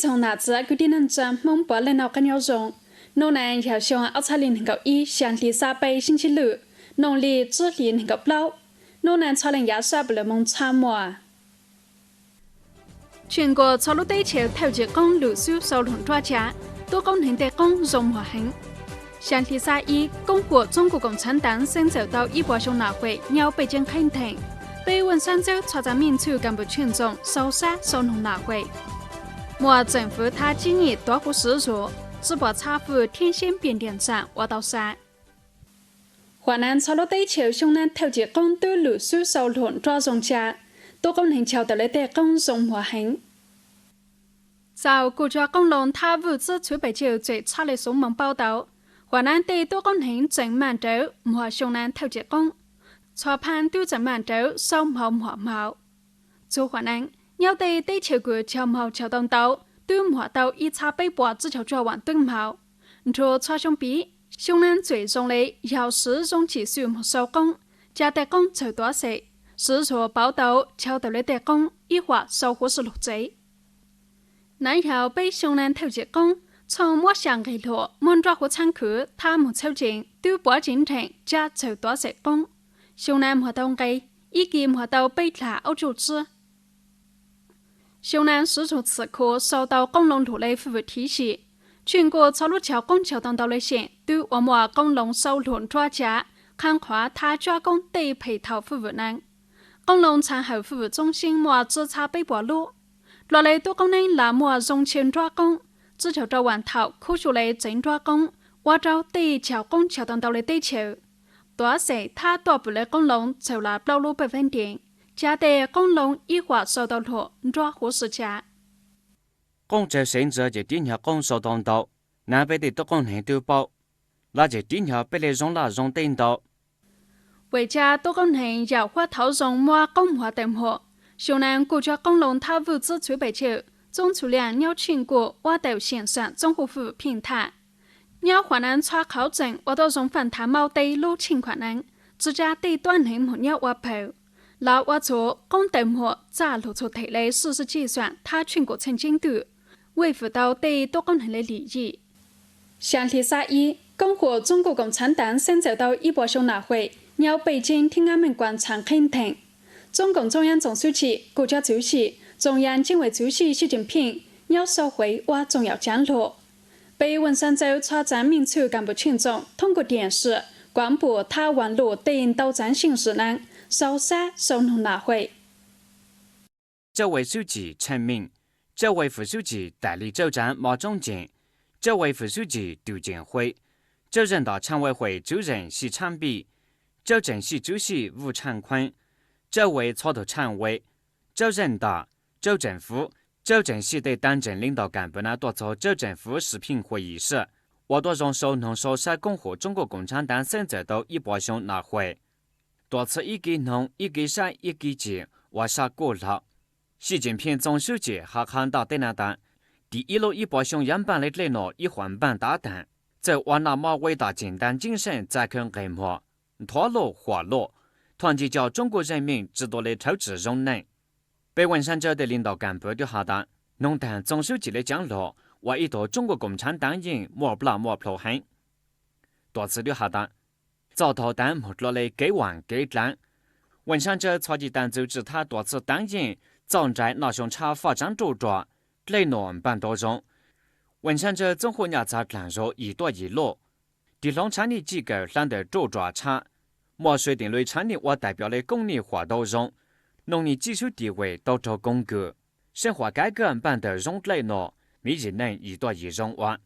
从哪子决定能争蒙博来闹个鸟容，农南要希望2020能够以乡里沙北星期六，农历指历能够包，农南超人压刷不了蒙参谋。全国草路地球投资工陆续收拢抓家，多功能的工融合型。乡里沙以共和中国共产党先走到100兄大会，要北京肯定。被文山州抓在民主干部群众烧杀收农大会，莫政府他今年多户失弱，直播查户天线变电站挖到山。华南草路地球向南投资工对陆续收拢抓中家，多功能桥到了的工融合型。就国家公路他物资储备就最差的新闻报道，华南地多功能正满洲莫向南投资工。初判对正满洲收毛，做华南要对地球国桥毛桥当刀，对毛刀一查被拔只条抓完对毛，做初相比，向南最终的要使用技术没收工，加代工就多些，是说报道桥头的代工一话收获是6贼，南要被向南投资工。从莫想给路，门抓和仓库，他没抽进，对拔进程加就多些工。向南活动嘅，已經活到被查歐組織。向南市場此刻受到公路路的服務體系，全國草路橋公橋當道的線對我們公路收路抓家，看垮他抓工地配套服務難。公路產後服務中心莫自查被拔路，落嚟多功能那莫用錢抓工，只求抓完頭苦數嚟整抓工，挖找地橋公橋當道的地球。多時他多不了公路就拿道路100%，加的公路一話收到路抓護士家。公車甚至就點下公收當道，南北的多功能都包，那就點下被嚟用那用電道。為家多功能要花頭用莫公華等貨，向南國家公路他物資儲備就總儲量要全國挖到線上綜合服務平台。要華南查考證，我都用反彈毛地路情況呢，自家地段內沒有挖鋪，那我做公等貨咋露出體類事實計算，他全國曾經度維護到地多功能的利益。鄉里沙一，共和中國共產黨先走到100兄大會，要北京天安門廣場肯定。中共中央總書記、國家主席、中央軍委主席習近平要收回挖重要降落。被文山州抓在民主干部群众通过电视、广播他网络等斗争形式呢，烧杀收农大会。这位书记陈明，这位副书记代理州长马忠建，这位副书记杜建辉，州人大常委会主任徐昌比，州政系主席吴长坤，这位草头常委，州人大、州政府。州政系的党政领导干部呢，多做州政府视频会议时，我多让收农收杀共和中国共产党先走到100兄大会，多次一给农一给山一给地，我杀过了。习近平总书记还看到的那单，第一路100兄样板的内容一换版大单，在我那么伟大简单精神再看规模，脱落滑落，团结叫中国人民值得的超值容能。被文山州的领导干部就下达，农党总书记的降落，为一度中国共产党人莫不莫破痕。多次就下达，早头党没落来给完给战。文山州超级党组织他多次党人早在那熊茶发展主抓，内容办多中。文山州综合伢子干入一多一落，地方产业机构懒得主抓茶，莫水定类产业我代表的工业化都中。农业技术地位都着巩固，生活改革办得容内容，每日能一多一容化，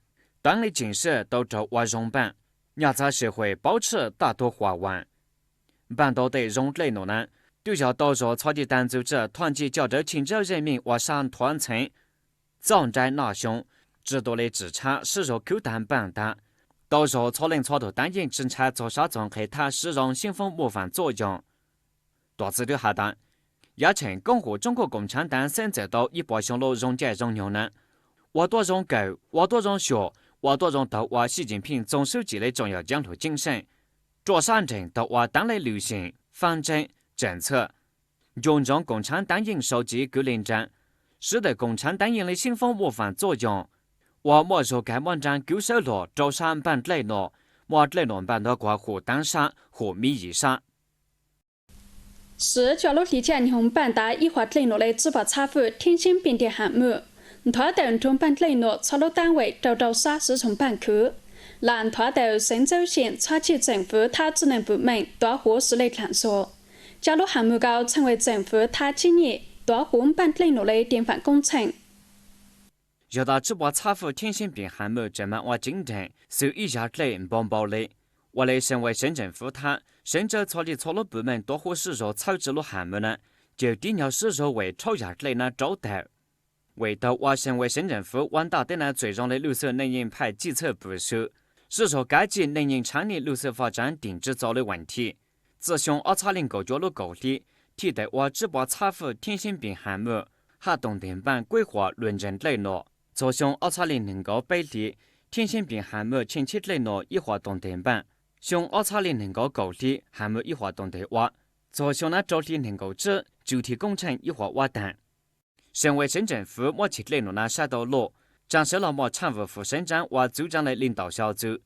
党的建设都着挖容办，伢子社会保持大多化完，办到的容内容呢，就要到着超级党组织团结较着青州人民挖上团村，早在那雄，制度的支撑使入口单办的，到着超能超头单人政策做啥综合它使用先锋模范作用，多次的下单。也称共和中国共产党先走到100兄路溶解溶用呢，我多容够，我多容学，我多容到我习近平总书记的重要讲路精神，着上证到我党的流行方针政策，用中共产党人手机各领战，使得共产党引的新风模范作用。我莫说该网站旧手罗周山版类诺，莫类诺版的国和当沙和米以上。是角落理解用版达一化类诺的直播查复天线变电项目，他等中版类诺操作单位找沙市从版区，让他到深州县插起政府他职能部门多户势力探索。假如项目高成为政府他今年多户版类诺的电饭工程。要到直播查复天线变项目这么我进展，受一下类帮包的。我来身为省政府他深圳处理错了部门多户使用草制了项目呢，就定要使用为吵架类呢招待。为到我身为省政府万达的呢最终的绿色能源牌检测部署，是说该级能源产业绿色发展定制造的问题。自从230个角落够力，提得我直播查复天线变项目，哈动电板规划论证类诺，自从230能够背离天线变项目前期类诺一化动电板。向230能够够力项目一化动电瓦，做向那着力能够指主体工程一化瓦单。身为省政府目前内容那沙道路，展示了我常务副省长和组长的领导小组。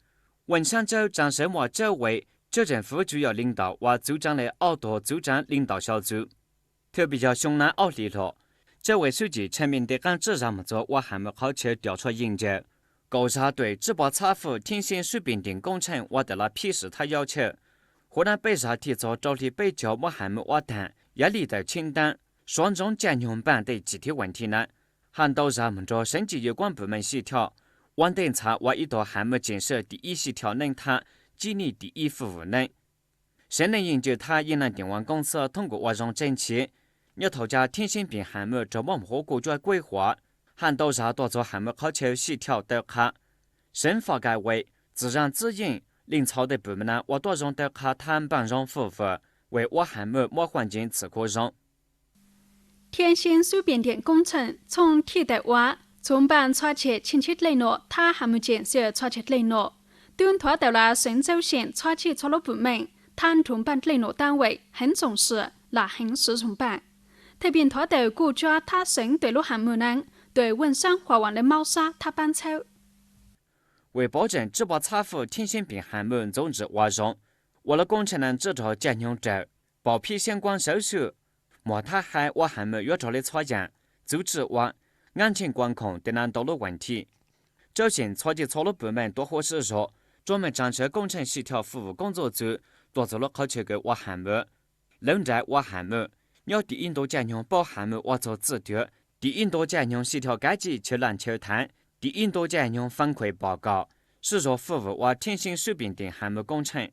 文山州展示我这位州政府主要领导和组长的奥多组长领导小组。特别叫向那奥利了，这位书记陈明德刚指让么做我项目好去调查研究。高沙对直播查复天线水变电工程获得了批示他要求，湖南北沙提出着力北郊某项目瓦单压力的清单，双重占用版的具体问题呢，还都让们着省级有关部门协调，完定查我一道项目建设第一协调能他建立第一服务能。省能研究他云南电网公司通过外容整齐，要投加天线变项目这么和国家规划。还都让多做项目考求协调的卡，省发改委自然资源领操的部门呢，我多用的卡谈判上服务，为我项目某环境刺激上。天线水变电工程从提得瓦，从办查切前期内诺，他项目建设查切内诺，对拖到了深州县查切错了部门，谈重办内诺单位很重视，那很是重办，特别拖到国家他省对路项目呢。对文山华王的猫砂，他搬操。为保证直播查复天线变项目总值完成，为了工程呢制造占用者报批相关手续，莫他还我项目约着的查验，组织我安全管控的难道路问题。首先，查的错了部门多伙使说，专门展示工程协调服务工作组多做了考察给我项目，现在我项目要第印度占用保项目我做指导。第印度占用协调该级去篮球滩，第印度占用反馈报告，是说服务我天线水变电项目工程。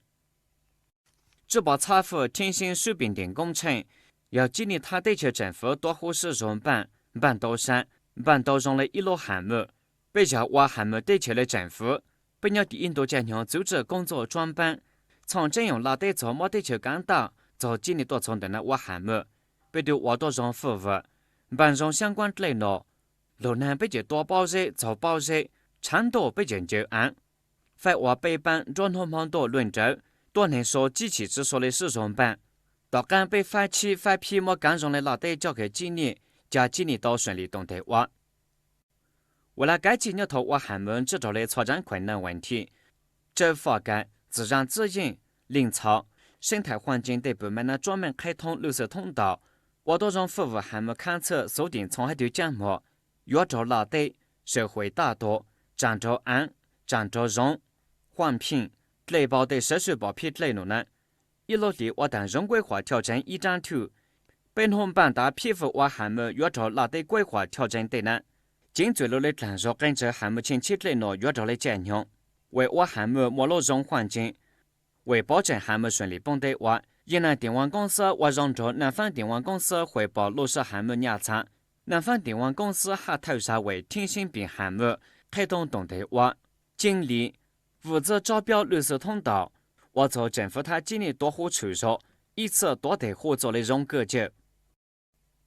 直播查复天线水变电工程，要建立他地区政府多户使用版岛山版岛上的一路项目，比较我项目地区的政府，不要第印度占用组织工作专班，从征用拉地做某地区干道做建立多重的我项目，比对我多种服务。办上相关内容，路南北京多保热、做保热，长度北京就安。反话北版转通旁多轮轴，多能说机器制作的使用版，到港北反起反批莫干上的拉地交给建立，加建立到顺利动态化。为了该几年头我项目制造的发展困难问题，政府发改、自然资源、林草、生态环境等部门呢专门开通绿色通道。我多种服务项目勘测锁定从海头项目，约着拉地、社会大多、漳州安、漳州荣、环评、雷暴的涉水报批内容呢，一路的我等人规划调整一张图，本红版大批复我项目约着拉地规划调整的呢，经最路的战术跟着项目前期内容约着的占用，为我项目没落容环境，为保证项目顺利办得完。云南电网公司我让着南方电网公司汇报落实项目验查，南方电网公司还投下为天线变项目开动动态化、建立物资招标绿色通道，我做政府他建立多户处所，以此多地合作的容格局。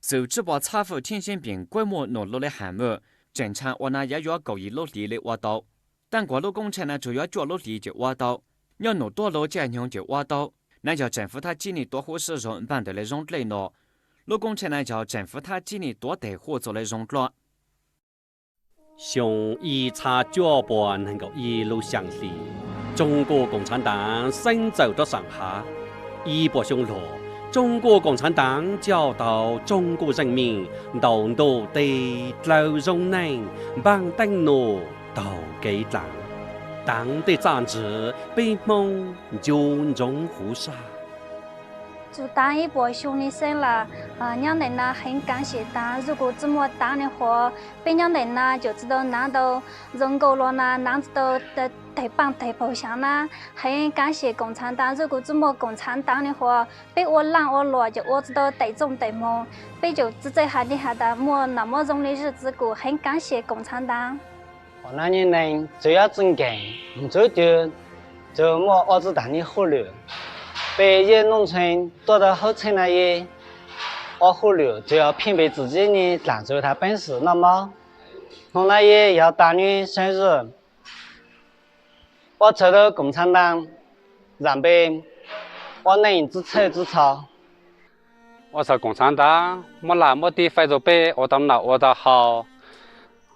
受直播查复天线变规模努力的项目，正常我那也要够一努力的挖到，但过路工程呢主要脚努力就挖到，要弄多路占用就挖到。那叫政府他建立多户使用版的那种内容，陆工程呢叫政府他今年多地合作的融入。上一查脚本能够一路向前，中国共产党伸走到上下，一波雄落。中国共产党教导中国人民同道地流容能帮登路到给党，党的战志被梦军中护杀。祝党一波兄弟生了，两人呢很感谢党。如果这么党的话，别两人呢就知道拿到人够了呢，拿到的台帮台报上呢，很感谢共产党。如果这么共产党的话，被我让我落就我知道对中对梦，被就自己下底下的没那么容易日子过，很感谢共产党。我那年人只要真干，唔做就没儿子党的忽略。被一农村多到后村那些二忽略，就要凭借自己的长出他本事。那么，从那些要党的生日，我抽到共产党，让被我能自丑自操。我说共产党，没拿没地非洲被我到哪我到好。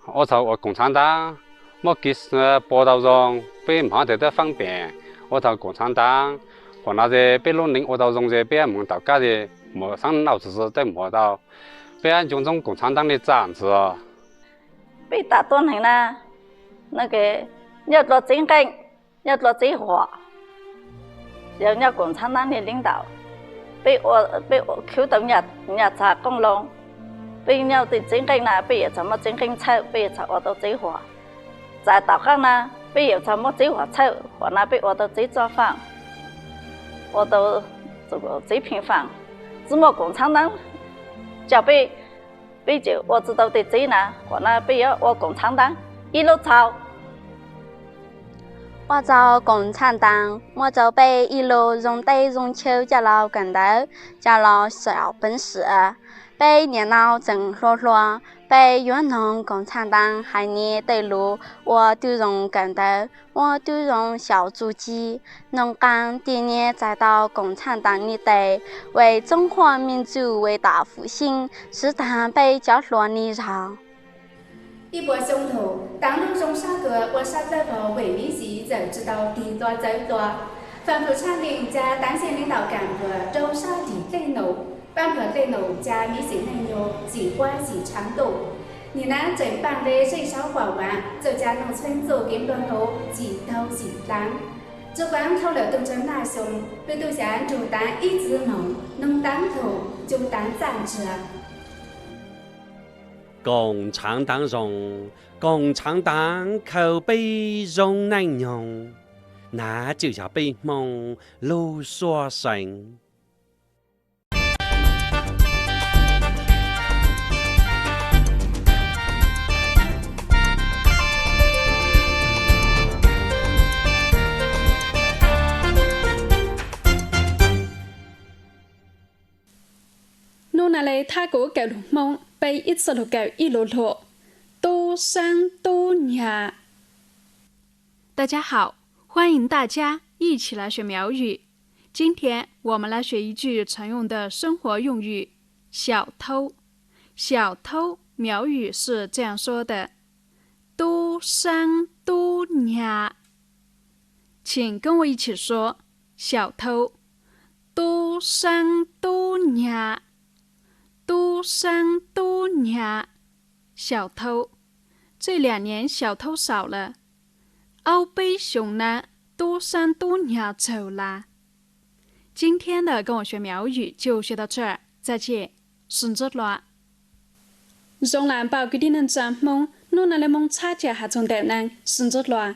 我说我共产党，没给是报道上被忙得方便。我说共产党。我那些被农民我到容些被俺们到家的没上老子是在没到，被俺军中共产党的长子。被打断人呢，那个要做真干，要做真活，要共产党的领导，被我口到人家查公路，被人家的真干呢，被也怎么真干臭，被也查我到真活，在岛上呢，被也怎么真活臭，我那被我到真做饭。我都这个最平凡，怎么共产党叫被就我知道的最呢？我那被要我共产党一路抄，我做共产党，我就被一路用地用球叫老跟头，叫老小本事，被电脑整落落。被越南共产党害你对路，我都用跟头，我都用小猪鸡。农干第年再到共产党里头，为中华民族伟大复兴，是他被角落里绕。一波凶徒，党路中杀个，我杀在个伪民系就知道地多走多，反腐倡领加党线领导干部周杀地内怒。班和电脑加米线内容，几花几长度。你呢？整班的最少管完，就加农村做检论后，几头几单。主管偷了动成那熊，被杜想主单一直农单头就单站着。共产党用，共产党口碑容难用，那就要被蒙路所生。那来他国搞龙梦被一次路搞一路路，多山多nhà。大家好，欢迎大家一起来学苗语。今天我们来学一句常用的生活用语“小偷”。小偷苗语是这样说的：多山多nhà。请跟我一起说：小偷，多山多nhà。多山多nhà，小偷。这2年小偷少了。欧贝熊呢，多山多nhà走啦。今天的跟我学苗语就学到这儿，再见，顺着啦。用兰包给你能咱梦，弄那来梦差价还从得能，顺着啦。